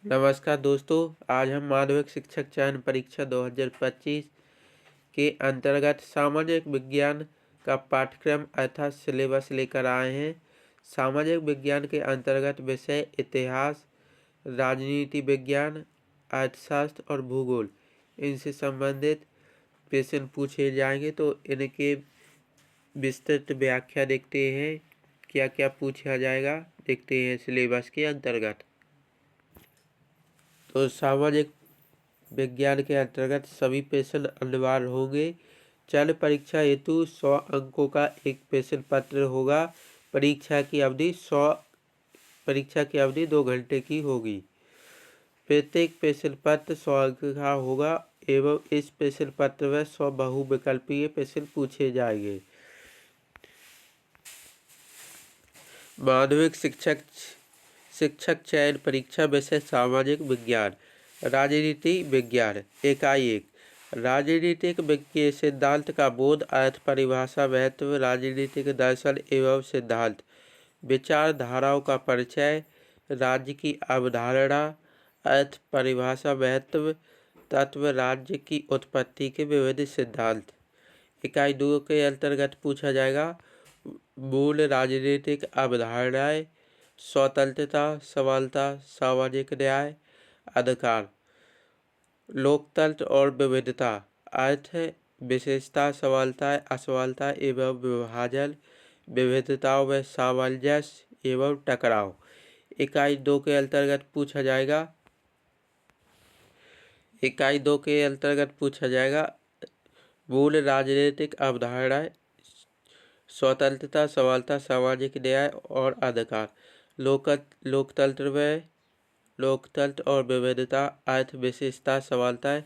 नमस्कार दोस्तों, आज हम माध्यमिक शिक्षक चयन परीक्षा 2025 के अंतर्गत सामाजिक विज्ञान का पाठ्यक्रम अर्थात सिलेबस लेकर आए हैं। सामाजिक विज्ञान के अंतर्गत विषय इतिहास, राजनीति विज्ञान, अर्थशास्त्र और भूगोल इनसे संबंधित प्रश्न पूछे जाएंगे। तो इनके विस्तृत व्याख्या देखते हैं, क्या क्या पूछा जाएगा देखते हैं सिलेबस के अंतर्गत। तो सामाजिक विज्ञान के अंतर्गत सभी प्रश्न अनिवार्य होंगे। चयन परीक्षा हेतु 100 अंकों का एक प्रश्न पत्र होगा। परीक्षा की अवधि 2 घंटे की होगी। प्रत्येक प्रश्न पत्र 100 अंक का होगा एवं इस प्रश्न पत्र में 100 बहुविकल्पीय प्रश्न पूछे जाएंगे। माध्यमिक शिक्षक चयन परीक्षा विषय सामाजिक विज्ञान। राजनीति विज्ञान। इकाई 1 राजनीतिक के सिद्धांत का बोध, अर्थ, परिभाषा, महत्व, राजनीतिक दर्शन एवं सिद्धांत, विचारधाराओं का परिचय, राज्य की अवधारणा, अर्थ, परिभाषा, महत्व, तत्व, राज्य की उत्पत्ति के विविध सिद्धांत। इकाई 2 के अंतर्गत पूछा जाएगा मूल राजनीतिक अवधारणाएं, स्वतंत्रता, समानता, सामाजिक न्याय, अधिकार, लोकतंत्र और विविधता, अर्थ, विशेषता, समानताएं, असमानता एवं विभाजन, विविधताओं में सामंजस्य एवं टकराव। इकाई 2 के अंतर्गत पूछा जाएगा मूल राजनीतिक अवधारणाएं, स्वतंत्रता, समानता, सामाजिक न्याय और अधिकार, लोकतंत्र और विविधता, अर्थ, विशेषता, समानताएं,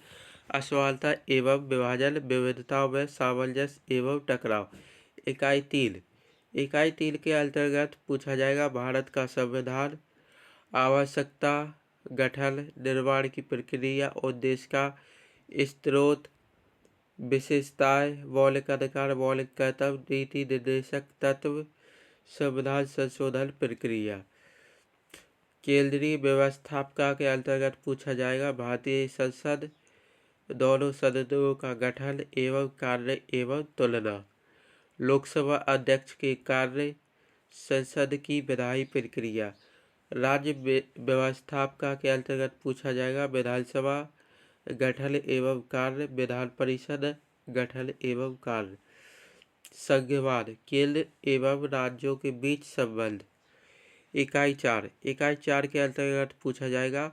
असमानता एवं विभाजन, विविधताओं में सामंजस्य एवं टकराव। इकाई 3 के अंतर्गत पूछा जाएगा भारत का संविधान, आवश्यकता, गठन, निर्माण की प्रक्रिया, उद्देश्य का स्रोत, विशेषताएं, मौलिक अधिकार, मौलिक कर्तव्य, नीति निर्देशक तत्व, संविधान संशोधन प्रक्रिया। केंद्रीय व्यवस्थापिका के अंतर्गत पूछा जाएगा भारतीय संसद, दोनों सदनों का गठन एवं कार्य एवं तुलना, लोकसभा अध्यक्ष के कार्य, संसद की विधायी प्रक्रिया। राज्य व्यवस्थापिका के अंतर्गत पूछा जाएगा विधानसभा गठन एवं कार्य, विधान परिषद गठन एवं कार्य। संघवाद, केंद्र एवं राज्यों के बीच संबंध। इकाई 4 के अंतर्गत पूछा जाएगा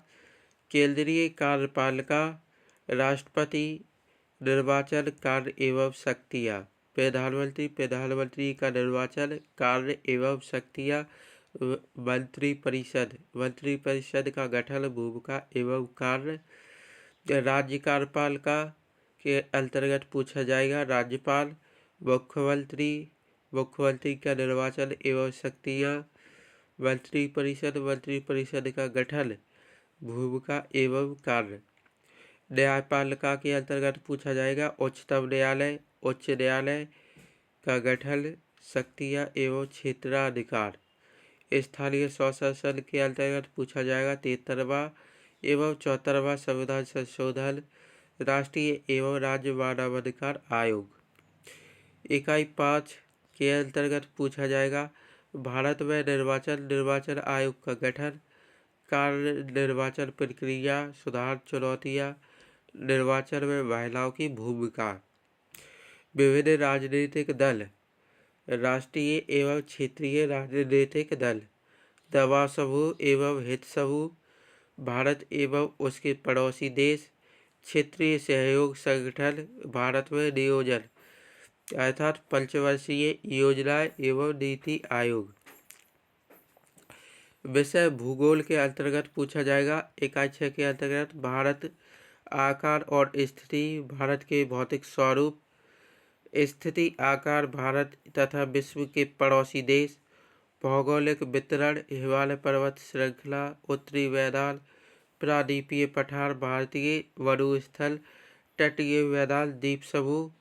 केंद्रीय कार्यपालिका, राष्ट्रपति, निर्वाचन कार्य एवं शक्तियाँ, प्रधानमंत्री का निर्वाचन कार्य एवं शक्तियाँ, मंत्रिपरिषद का गठन, भूमिका एवं कार्य। राज्य कार्यपालिका के अंतर्गत पूछा जाएगा राज्यपाल, मुख्यमंत्री का निर्वाचन एवं शक्तियाँ, मंत्रिपरिषद का गठन, भूमिका एवं कार्य। न्यायपालिका के अंतर्गत पूछा जाएगा उच्चतम न्यायालय, उच्च न्यायालय का गठन, शक्तियाँ एवं क्षेत्राधिकार। स्थानीय स्वशासन के अंतर्गत पूछा जाएगा 73वां एवं 74वां संविधान संशोधन, राष्ट्रीय एवं राज्य मानवाधिकार आयोग। इकाई 5 के अंतर्गत पूछा जाएगा भारत में निर्वाचन आयोग का गठन, कार्य, निर्वाचन प्रक्रिया, सुधार, चुनौतियाँ, निर्वाचन में महिलाओं की भूमिका। विभिन्न राजनीतिक दल, राष्ट्रीय एवं क्षेत्रीय राजनीतिक दल, दबाव समूह एवं हित समूह, भारत एवं उसके पड़ोसी देश, क्षेत्रीय सहयोग संगठन, भारत में नियोजन अर्थात पंचवर्षीय योजनाएं एवं नीति आयोग। विषय भूगोल के अंतर्गत पूछा जाएगा इकाई 6 के अंतर्गत भारत, आकार और स्थिति, भारत के भौतिक स्वरूप, स्थिति, आकार, भारत तथा विश्व के पड़ोसी देश, भौगोलिक वितरण, हिमालय पर्वत श्रृंखला, उत्तरी मैदान, प्रायद्वीपीय पठार, भारतीय मरुस्थल, तटीय मैदान, द्वीप समूह।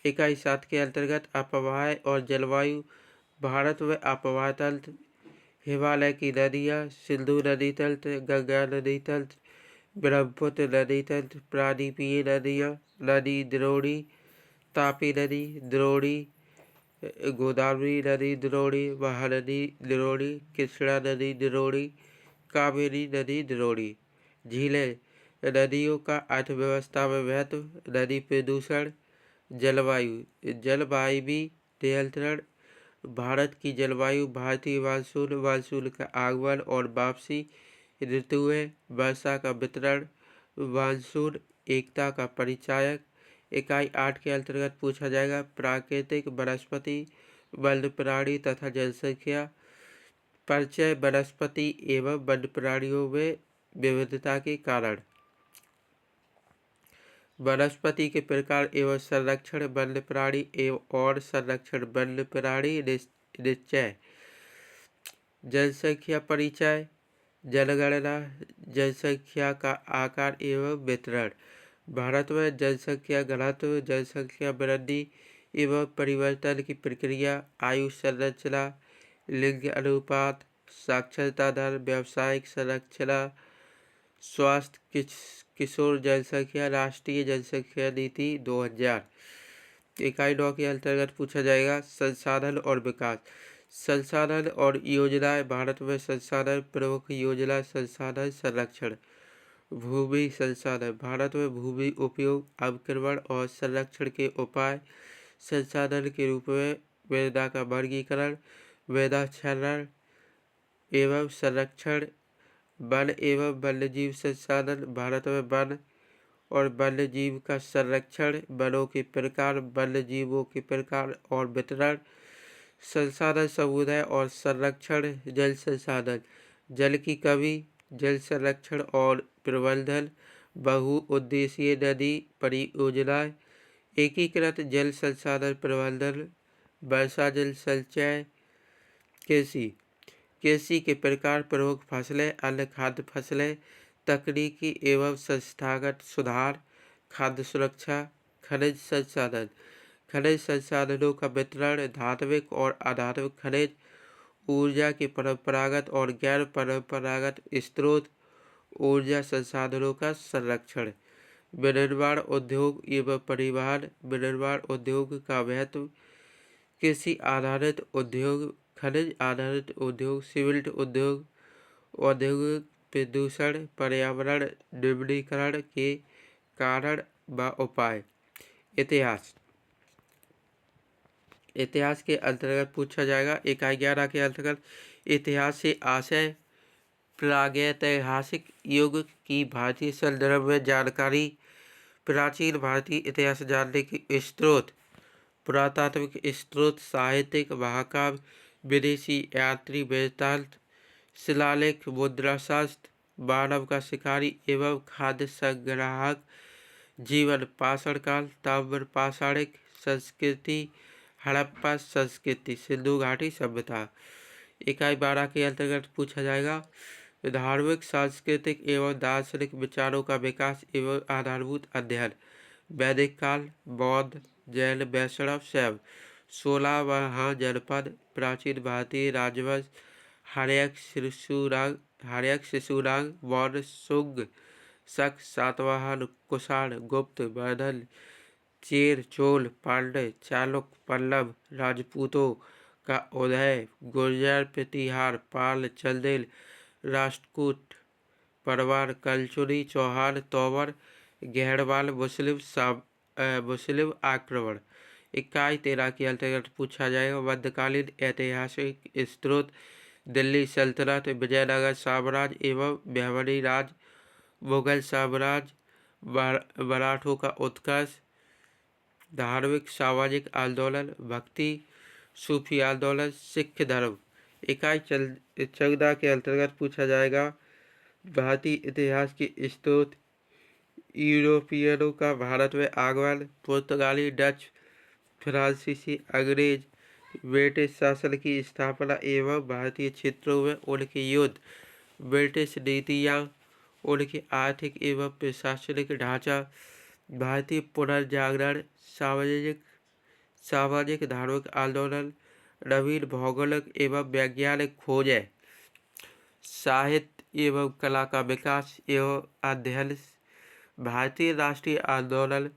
इकाई 7 के अंतर्गत अपवाह और जलवायु, भारत में अपवाह तंत्र, हिमालय की नदियाँ: सिंधु नदी तंत्र, गंगा नदी तंत्र, ब्रह्मपुत्र नदी तंत्र, प्राणीपीय नदियाँ, नदी द्रोणी, तापी नदी द्रोणी, गोदावरी नदी द्रोणी, महानदी द्रोणी, कृष्णा नदी द्रोणी, कावेरी नदी द्रोणी। झीलें: नदियों का अर्थव्यवस्था में महत्व, नदी प्रदूषण, जलवायु, जलवायवी नियंत्रण। भारत की जलवायु: भारतीय मानसून, मानसून का आगमन और वापसी, ऋतुएं, वर्षा का वितरण, मानसून, एकता का परिचायक। इकाई 8 के अंतर्गत पूछा जाएगा प्राकृतिक वनस्पति, वन्य प्राणी तथा जनसंख्या। परिचय: वनस्पति एवं वन्य प्राणियों में विविधता के कारण। वनस्पति के प्रकार एवं संरक्षण, वन्य प्राणी एवं और संरक्षण, वन्य प्राणी निश्चय। जनसंख्या परिचय: जनगणना, जनसंख्या का आकार एवं वितरण। भारत में जनसंख्या घनत्व, जनसंख्या वृद्धि एवं परिवर्तन की प्रक्रिया, आयु संरचना, लिंग अनुपात, साक्षरता दर, व्यावसायिक संरचना, स्वास्थ्य, किशोर जनसंख्या, राष्ट्रीय जनसंख्या नीति 2000। इकाई 9 के अंतर्गत पूछा जाएगा संसाधन और विकास। संसाधन और योजनाएं: भारत में संसाधन प्रमुख योजना संसाधन संरक्षण। भूमि संसाधन: भारत में भूमि उपयोग, अवक्रमण और संरक्षण के उपाय। संसाधन के रूप में मृदा का वर्गीकरण, मृदा क्षरण एवं संरक्षण। वन एवं वन्यजीव संसाधन: भारत में वन और वन्यजीव का संरक्षण, वनों के प्रकार, वन्यजीवों के प्रकार और वितरण। संसाधन समुदाय और संरक्षण। जल संसाधन: जल की कमी, जल संरक्षण और प्रबंधन, बहुउद्देशीय नदी परियोजनाएं, एकीकृत जल संसाधन प्रबंधन, वर्षा जल संचय। कृषि: कृषि के प्रकार, प्रमुख फसलें, अन्य खाद्य फसलें, तकनीकी एवं संस्थागत सुधार, खाद्य सुरक्षा। खनिज संसाधन: खनिज संसाधनों का वितरण, धात्विक और अधात्विक खनिज, ऊर्जा के परंपरागत और गैर परंपरागत स्रोत, ऊर्जा संसाधनों का संरक्षण। विनिर्माण उद्योग एवं परिवहन: विनिर्माण उद्योग का महत्व, कृषि आधारित उद्योग, खनिज आधारित उद्योग, सिविल उद्योग, औद्योगिक प्रदूषण, पर्यावरण निम्नीकरण के कारण व उपाय। इतिहास: इतिहास के अंतर्गत पूछा जाएगा इकाई 11 के अंतर्गत इतिहास से आशय प्रागैतिहासिक युग की भारतीय संदर्भ में जानकारी, प्राचीन भारतीय इतिहास जानने की स्रोत, पुरातात्विक स्रोत, साहित्यिक महाकाव्य, विदेशी यात्री वृत्तांत, शिलालेख, मुद्राशास्त्र, मानव का शिकारी एवं खाद्य संग्राहक जीवन, पाषाण काल, ताम्र पाषाणिक संस्कृति, हड़प्पा संस्कृति, सिंधु घाटी सभ्यता। इकाई 12 के अंतर्गत पूछा जाएगा धार्मिक, सांस्कृतिक एवं दार्शनिक विचारों का विकास एवं आधारभूत अध्ययन, वैदिक काल, बौद्ध, जैन, वैष्णव, शैव। 16 महाजनपद, प्राचीन भारतीय राजवंश, हर्यक शिशुनाग, मौर्य, शुंग, शक, सातवाहन, कुषाण, गुप्त, वर्धन, चेर, चोल, पांड्य, चालुक्य, पल्लव, राजपूतों का उदय, गुर्जर, प्रतिहार, पाल, चंदेल, राष्ट्रकूट, परमार, कलचुनी, चौहान, तोमर, गहरवाल, मुस्लिम आक्रमण। इकाई 13 के अंतर्गत पूछा जाएगा मध्यकालीन ऐतिहासिक स्रोत, दिल्ली सल्तनत, विजयनगर साम्राज्य एवं मेवाड़ी राज, मुगल साम्राज्य, मराठों का उत्कर्ष, धार्मिक सामाजिक आंदोलन, भक्ति, सूफी आंदोलन, सिख धर्म। इकाई 14 के अंतर्गत पूछा जाएगा भारतीय इतिहास के स्रोत, यूरोपियनों का भारत में आगमन, पुर्तगाली, डच, फ्रांसीसी, अंग्रेज, ब्रिटिश शासन की स्थापना एवं भारतीय क्षेत्रों में उनके युद्ध, ब्रिटिश नीतियाँ, उनके आर्थिक एवं प्रशासनिक ढांचा, भारतीय पुनर्जागरण, सामाजिक धार्मिक आंदोलन, नवीन भौगोलिक एवं वैज्ञानिक खोजें। साहित्य एवं कला का विकास एवं अध्ययन। भारतीय राष्ट्रीय आंदोलन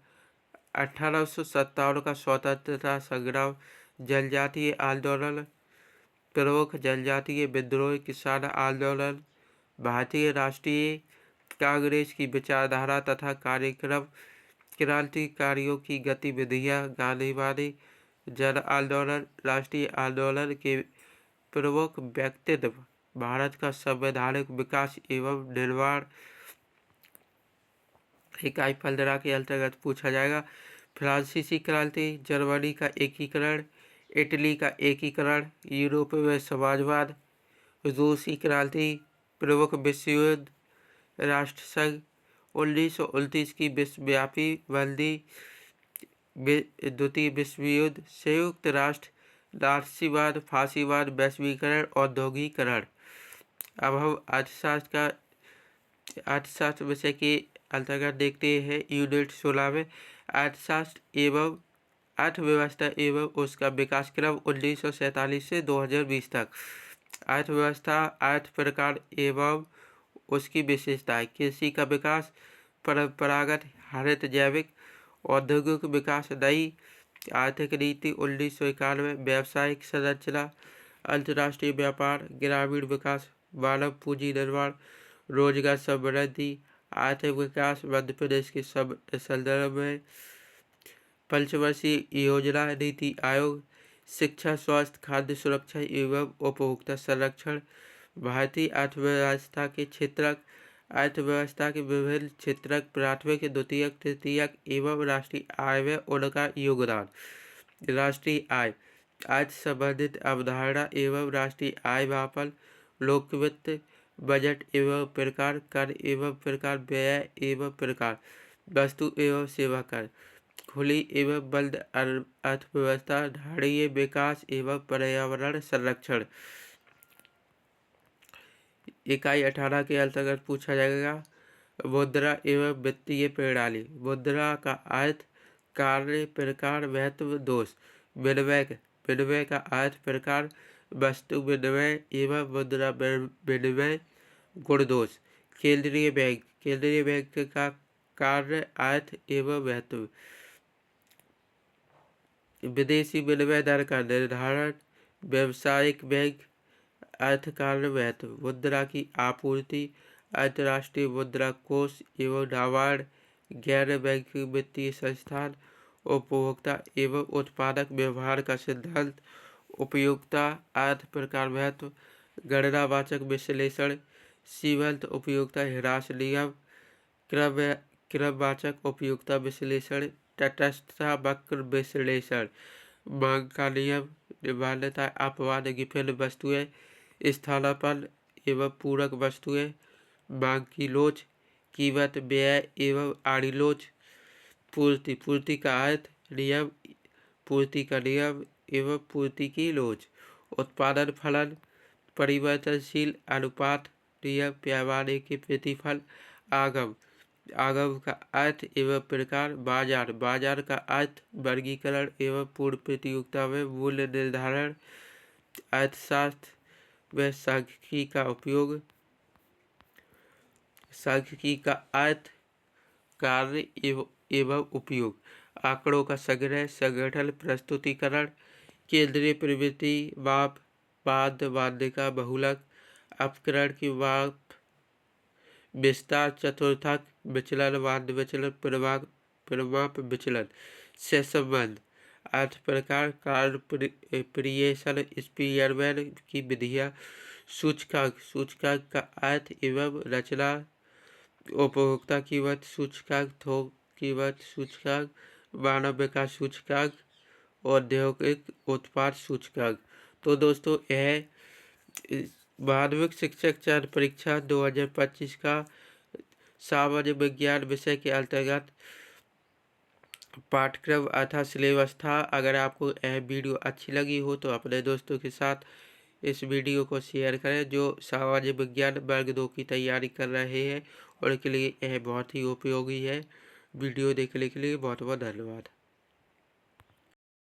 1857 का स्वतंत्रता संग्राम, जनजातीय आंदोलन, प्रमुख जनजातीय विद्रोह, किसान आंदोलन, भारतीय राष्ट्रीय कांग्रेस की विचारधारा तथा कार्यक्रम, क्रांतिकारियों की गतिविधियां, गांधीवादी जन आंदोलन, राष्ट्रीय आंदोलन के प्रमुख व्यक्तित्व, भारत का संवैधानिक विकास एवं निर्माण। इकाई 15 के अंतर्गत पूछा जाएगा फ्रांसीसी क्रांति, जर्मनी का एकीकरण, इटली का एकीकरण, यूरोप में समाजवाद, रूसी क्रांति, प्रमुख विश्व युद्ध, राष्ट्रसंघ, 1929 की विश्वव्यापी बंदी, द्वितीय विश्व युद्ध, संयुक्त राष्ट्र, नाथसीवाद, फांसीवाद, वैश्वीकरण, औद्योगिकरण। अब हम अर्थशास्त्र विषय के अंतर्गत देखते हैं यूनिट 16 में अर्थशास्त्र एवं अर्थव्यवस्था एवं उसका विकास क्रम 1947 से 2020 तक। अर्थव्यवस्था, अर्थ प्रकार एवं उसकी विशेषताएं, कृषि का विकास, परंपरागत, हरित, जैविक, औद्योगिक विकास, नई आर्थिक नीति 1991, व्यावसायिक संरचना, अंतर्राष्ट्रीय व्यापार, ग्रामीण विकास, मानव पूंजी निर्माण, रोजगार समृद्धि, आर्थिक विकास, मध्य प्रदेश के संदर्भ में, पंचवर्षीय योजना, नीति आयोग, शिक्षा, स्वास्थ्य, खाद्य सुरक्षा एवं उपभोक्ता संरक्षण, भारतीय अर्थव्यवस्था के क्षेत्रक, अर्थव्यवस्था के विभिन्न क्षेत्रक, प्राथमिक, द्वितीयक, तृतीयक एवं राष्ट्रीय आय में उनका योगदान। राष्ट्रीय आय, अर्थ संबंधित अवधारणा एवं राष्ट्रीय आय मापन, लोकवित्त, बजट एवं प्रकार, कर एवं प्रकार, व्यय एवं प्रकार, वस्तु एवं सेवा कर, खुली एवं बंद अर्थव्यवस्था, ढाणीय विकास एवं पर्यावरण संरक्षण। इकाई 18 के अंतर्गत पूछा जाएगा मुद्रा एवं वित्तीय प्रणाली। मुद्रा का अर्थ, कार्य, प्रकार, महत्व, दोष। विनिमय का अर्थ, प्रकार, वस्तु विनिमय एवं मुद्रा विनिमय, गुण, दोष। केंद्रीय बैंक का कार्य, अर्थ एवं महत्व। विदेशी विनिमय दर का निर्धारण, व्यावसायिक बैंक, अर्थ, कार्य, महत्व। मुद्रा की आपूर्ति, अंतर्राष्ट्रीय मुद्रा कोष एवं नाबार्ड, गैर बैंकिंग वित्तीय संस्थान, उपभोक्ता एवं उत्पादक व्यवहार का सिद्धांत, उपयोगिता, अर्थ, प्रकार, महत्व, गणनावाचक विश्लेषण, सीमांत उपयोगिता ह्रास नियम, क्रमवाचक उपयोगिता विश्लेषण, तटस्थता वक्र विश्लेषण, मांग का नियम, मान्यता, अपवाद, विभिन्न वस्तुएं, स्थानापन्न एवं पूरक वस्तुएं, मांग की लोच, कीमत, व्यय एवं आड़ी लोच, पूर्ति का अर्थ, नियम, पूर्ति का नियम एवं पूर्ति की लोच, उत्पादन फलन, परिवर्तनशील अनुपात, नियम, पैमाने के प्रतिफल, आगम का अर्थ एवं प्रकार, बाजार का अर्थ, वर्गीकरण एवं पूर्ण प्रतियोगिता में मूल्य निर्धारण, अर्थशास्त्र में सांख्यिकी का उपयोग, सांख्यिकी का अर्थ, कार्य एवं उपयोग, आंकड़ों का संग्रह, संगठन, प्रस्तुतिकरण, केंद्रीय प्रवृत्ति, माप, बाध्य, माध्यिका, बहुलक, अपकरण की माप, विस्तार, चतुर्थक, विचलन, माध्य विचलन, परिमाप विचलन से संबंध, अर्थ प्रकार, कार्य प्रियेशन, स्पीयरमैन की विधियां, सूचकांक का अर्थ एवं रचना, उपभोक्ता कीमत सूचकांक, थोक कीमत सूचकांक, मानव विकास सूचकांक, औद्योगिक उत्पाद सूचकांक। तो दोस्तों यह माध्यमिक शिक्षक चयन परीक्षा 2025 का सामान्य विज्ञान विषय के अंतर्गत पाठ्यक्रम अर्थात सिलेबस था। अगर आपको यह वीडियो अच्छी लगी हो तो अपने दोस्तों के साथ इस वीडियो को शेयर करें जो सामान्य विज्ञान वर्ग 2 की तैयारी कर रहे हैं, और उनके लिए यह बहुत ही उपयोगी है। वीडियो देखने के लिए बहुत बहुत धन्यवाद।